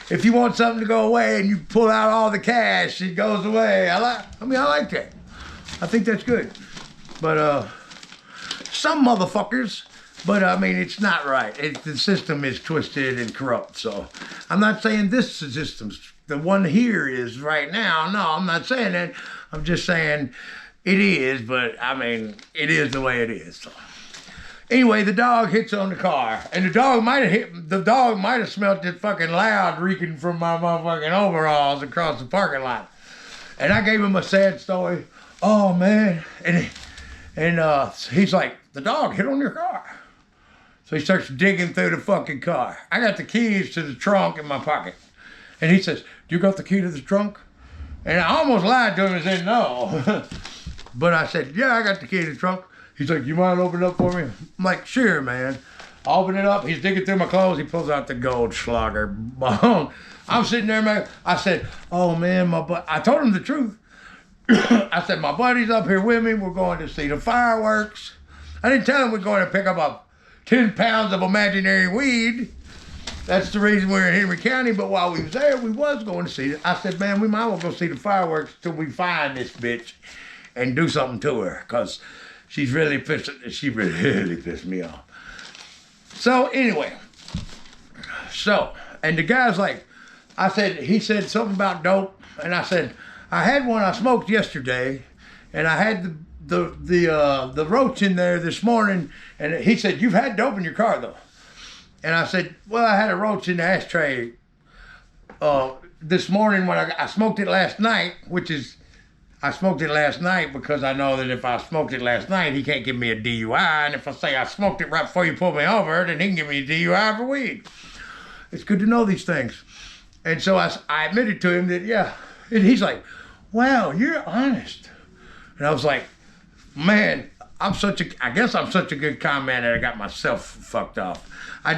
If you want something to go away and you pull out all the cash, it goes away. I like that. I think that's good. But some motherfuckers, but I mean, it's not right. The system is twisted and corrupt. So I'm not saying this system's, the one here is right now. No, I'm not saying that. I'm just saying it is, but I mean, it is the way it is. So. Anyway, the dog hits on the car, and the dog might have smelt it fucking loud reeking from my motherfucking overalls across the parking lot. And I gave him a sad story. Oh man, and he's like, the dog hit on your car. So he starts digging through the fucking car. I got the keys to the trunk in my pocket. And he says, do you got the key to the trunk? And I almost lied to him and said no. But I said, yeah, I got the key to the trunk. He's like, you mind opening it up for me? I'm like, sure, man. I open it up. He's digging through my clothes. He pulls out the Goldschlager bone. I'm sitting there, man. I said, oh, man, I told him the truth. I said, my buddy's up here with me. We're going to see the fireworks. I didn't tell him we're going to pick up 10 pounds of imaginary weed. That's the reason we're in Henry County. But while we was there, we was going to see it. I said, man, we might as well go see the fireworks till we find this bitch and do something to her. Because she really pissed me off. So anyway, and the guy's like, he said something about dope, and I said, I had one I smoked yesterday, and I had the roach in there this morning, and he said, you've had dope in your car though. And I said, well, I had a roach in the ashtray this morning when I smoked it last night, I smoked it last night because I know that if I smoked it last night, he can't give me a DUI. And if I say I smoked it right before you pulled me over, then he can give me a DUI for weed. It's good to know these things. And so I admitted to him that, yeah. And he's like, wow, you're honest. And I was like, man, I guess I'm such a good con man that I got myself fucked off. I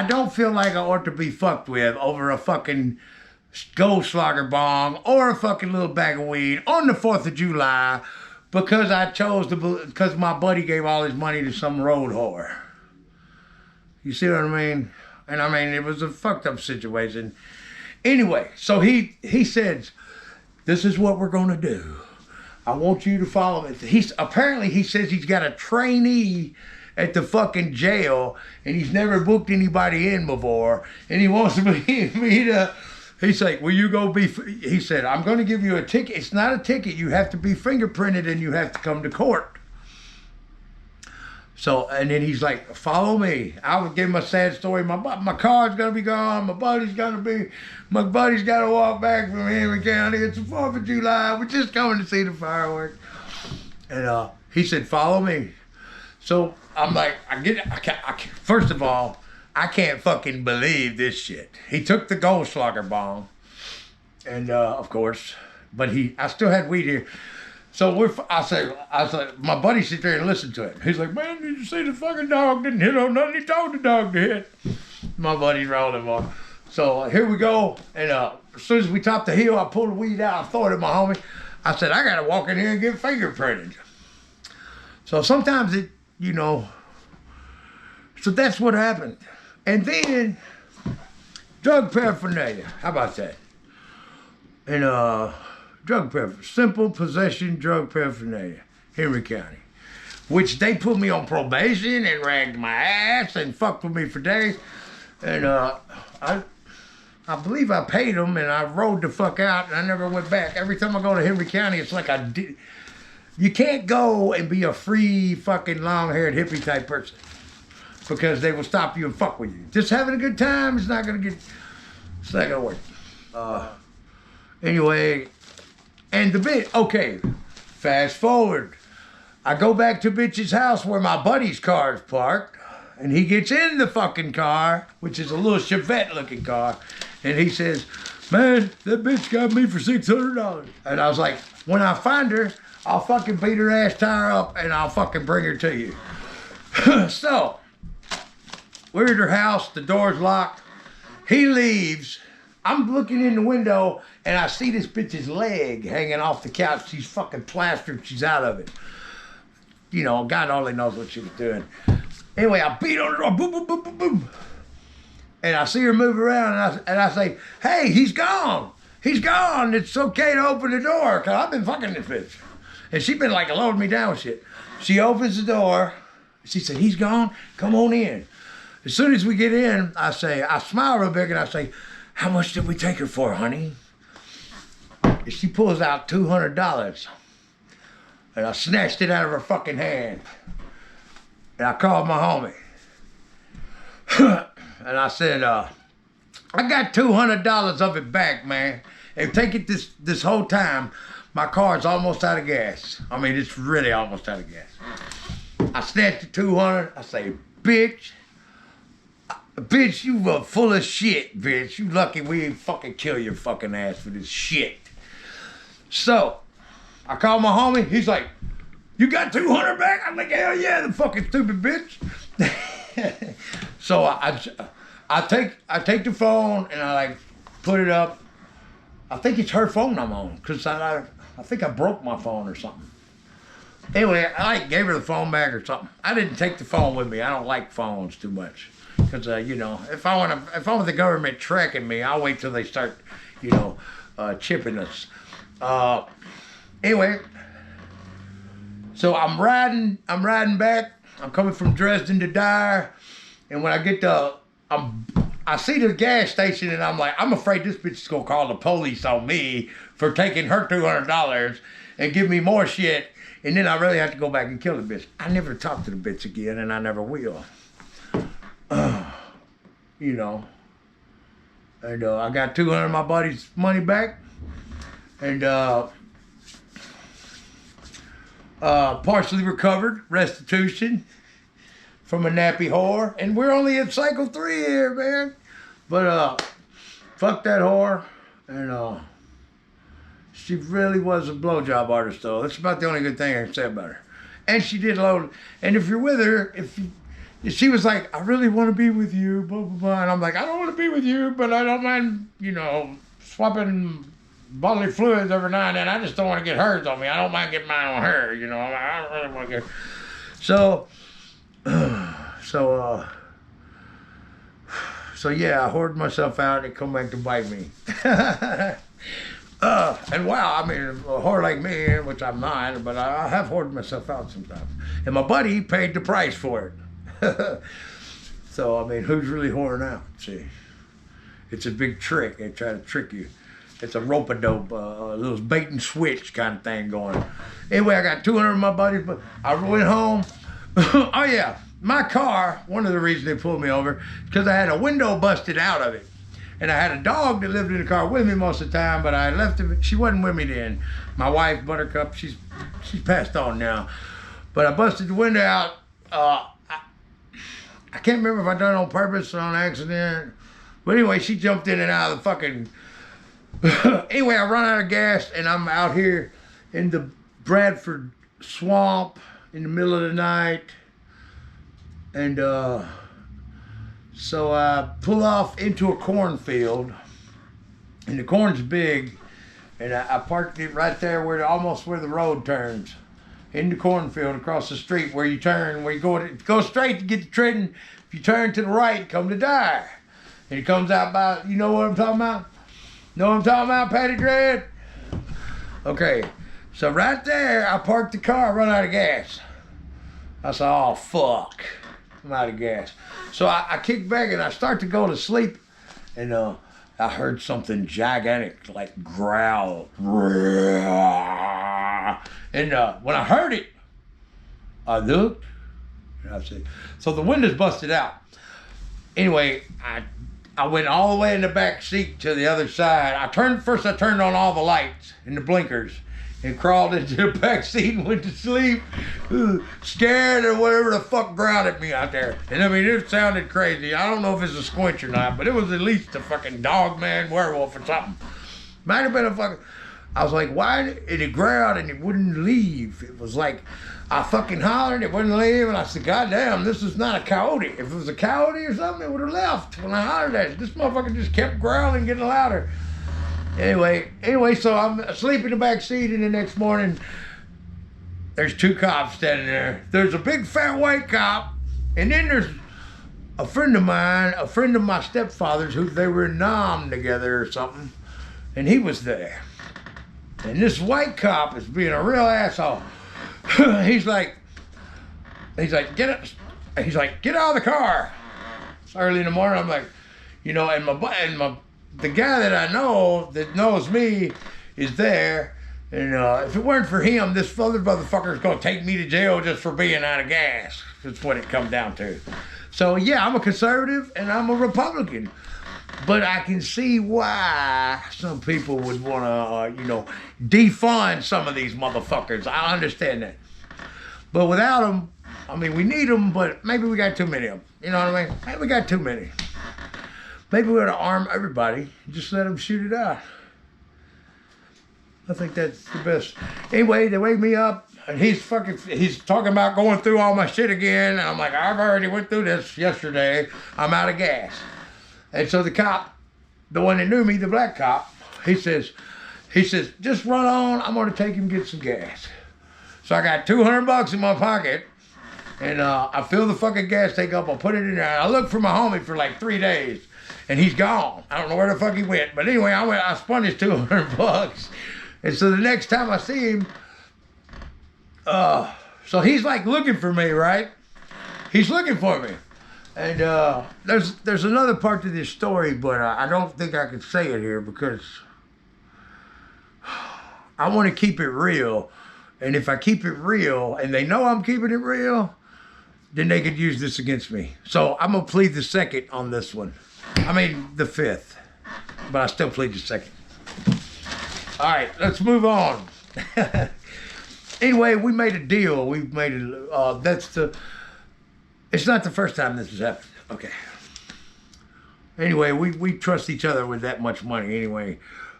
don't feel like I ought to be fucked with over a fucking Goldschlager bong or a fucking little bag of weed on the 4th of July because because my buddy gave all his money to some road whore. You see what I mean? And I mean, it was a fucked up situation. Anyway, so he says, this is what we're going to do. I want you to follow me. Apparently he says he's got a trainee at the fucking jail and he's never booked anybody in before and he wants me to. He's like, will you go he said, I'm going to give you a ticket. It's not a ticket. You have to be fingerprinted and you have to come to court. So, and then he's like, follow me. I would give him a sad story. My car's going to be gone. My buddy's got to walk back from Henry County. It's the 4th of July. We're just coming to see the fireworks. And he said, follow me. So I'm like, first of all, I can't fucking believe this shit. He took the Goldschlager bomb, and of course, but I still had weed here. So I said, my buddy sit there and listen to it. He's like, man, did you see the fucking dog didn't hit on nothing? He told the dog to hit. My buddy's rolling on. So here we go, and as soon as we topped the hill, I pulled the weed out, I throw it at my homie. I said, I gotta walk in here and get fingerprinted. So sometimes so that's what happened. And then, drug paraphernalia. How about that? And drug paraphernalia. Simple possession drug paraphernalia. Henry County. Which they put me on probation and ragged my ass and fucked with me for days. And I believe I paid them and I rode the fuck out and I never went back. Every time I go to Henry County, it's like you can't go and be a free fucking long-haired hippie type person. Because they will stop you and fuck with you. Just having a good time, it's not gonna work. Anyway, and okay, fast forward. I go back to bitch's house where my buddy's car is parked, and he gets in the fucking car, which is a little Chevette looking car, and he says, man, that bitch got me for $600. And I was like, when I find her, I'll fucking beat her ass, tie her up, and I'll fucking bring her to you. So, we're at her house, the door's locked. He leaves. I'm looking in the window and I see this bitch's leg hanging off the couch. She's fucking plastered. She's out of it. God only knows what she was doing. Anyway, I beat on the door. Boom, boom, boom, boom, boom. And I see her move around, and I say, hey, he's gone. He's gone. It's okay to open the door, because I've been fucking this bitch. And she been like loading me down with shit. She opens the door. She said, he's gone? Come on in. As soon as we get in, I smile real big, and I say, how much did we take her for, honey? And she pulls out $200. And I snatched it out of her fucking hand. And I called my homie. And I said, I got $200 of it back, man. And take it this whole time, my car's almost out of gas. I mean, it's really almost out of gas. I snatched the 200. I say, bitch, you were full of shit, bitch. You lucky we ain't fucking kill your fucking ass for this shit. So, I called my homie. He's like, you got 200 back? I'm like, hell yeah, the fucking stupid bitch. So I take the phone and I like put it up. I think it's her phone I'm on, because I think I broke my phone or something. Anyway, I like gave her the phone back or something. I didn't take the phone with me. I don't like phones too much, because you know, if I want the government tracking me, I'll wait till they start, you know, chipping us. Anyway, so I'm riding back. I'm coming from Dresden to Dyer, and when I get to, I see the gas station, and I'm like, I'm afraid this bitch is gonna call the police on me for taking her $200 and give me more shit, and then I really have to go back and kill the bitch. I never talk to the bitch again, and I never will. You know, and I got 200 of my buddy's money back, and partially recovered restitution from a nappy whore, and we're only at cycle 3 here, man. But fuck that whore, and she really was a blowjob artist, though. That's about the only good thing I can say about her. And she did load. And if you're with her, she was like, I really want to be with you, blah blah blah, and I'm like, I don't want to be with you, but I don't mind, you know, swapping bodily fluids every now and then. I just don't want to get hers on me. I don't mind getting mine on her, you know. I don't really want to get. So yeah, I hoarded myself out and come back to bite me. And wow, I mean, a whore like me, which I'm not, but I have hoarded myself out sometimes. And my buddy paid the price for it. So, I mean, who's really whoring out? See, it's a big trick. They try to trick you. It's a rope-a-dope, a little bait and switch kind of thing going. Anyway, I got 200 of my buddies, but I went home. Oh yeah, my car, one of the reasons they pulled me over, because I had a window busted out of it. And I had a dog that lived in the car with me most of the time, but I left her. She wasn't with me then. My wife, Buttercup, she's passed on now. But I busted the window out. I can't remember if I done it on purpose or on accident. But anyway, she jumped in and out of the fucking... Anyway, I run out of gas, and I'm out here in the Bradford swamp in the middle of the night. And so I pull off into a cornfield, and the corn's big, and I parked it right there almost where the road turns, in the cornfield across the street where you turn, where you go straight to get to Trenton. If you turn to the right, come to Dyer, and it comes out by, you know what I'm talking about? Know what I'm talking about, Patty Dread? Okay, so right there, I parked the car, run out of gas. I said, oh fuck, I'm out of gas. So I kick back and I start to go to sleep, and I heard something gigantic, like growl. And when I heard it, I looked, and I said, so the window's busted out. Anyway, I went all the way in the back seat to the other side. I turned on all the lights and the blinkers, and crawled into the back seat and went to sleep, scared or whatever the fuck growled at me out there. And I mean, it sounded crazy. I don't know if it's a squinch or not, but it was at least a fucking dog man werewolf or something. Might have been a fucking... I was like, why? And it growled and it wouldn't leave. It was like, I fucking hollered, it wouldn't leave, and I said, God damn, this is not a coyote. If it was a coyote or something, it would have left when I hollered at it. This motherfucker just kept growling, getting louder. Anyway, so I'm asleep in the back seat, and the next morning, there's 2 cops standing there. There's a big fat white cop, and then there's a friend of mine, a friend of my stepfather's, who they were in Nam together or something, and he was there. And this white cop is being a real asshole. he's like, get out of the car. It's early in the morning. I'm like, you know, and the guy that I know that knows me is there. And if it weren't for him, this other motherfucker is gonna take me to jail just for being out of gas. That's what it comes down to. So yeah, I'm a conservative and I'm a Republican. But I can see why some people would want to, you know, defund some of these motherfuckers. I understand that. But without them, I mean, we need them, but maybe we got too many of them. You know what I mean? Maybe we got too many. Maybe we ought to arm everybody and just let them shoot it out. I think that's the best. Anyway, they wake me up, and he's talking about going through all my shit again. And I'm like, I've already went through this yesterday. I'm out of gas. And so the cop, the one that knew me, the black cop, he says, just run on. I'm going to take him get some gas. So I got $200 in my pocket, and I fill the fucking gas tank up. I put it in there. I looked for my homie for like 3 days, and he's gone. I don't know where the fuck he went. But anyway, I spun his $200. And so the next time I see him, so he's like looking for me, right? He's looking for me. And there's another part to this story, but I don't think I can say it here because I want to keep it real. And if I keep it real and they know I'm keeping it real, then they could use this against me. So I'm going to plead the second on this one. I mean, the fifth. But I still plead the second. All right, let's move on. Anyway, we made a deal. We made it. It's not the first time this has happened. Okay. Anyway, we trust each other with that much money. Anyway,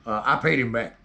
I paid him back.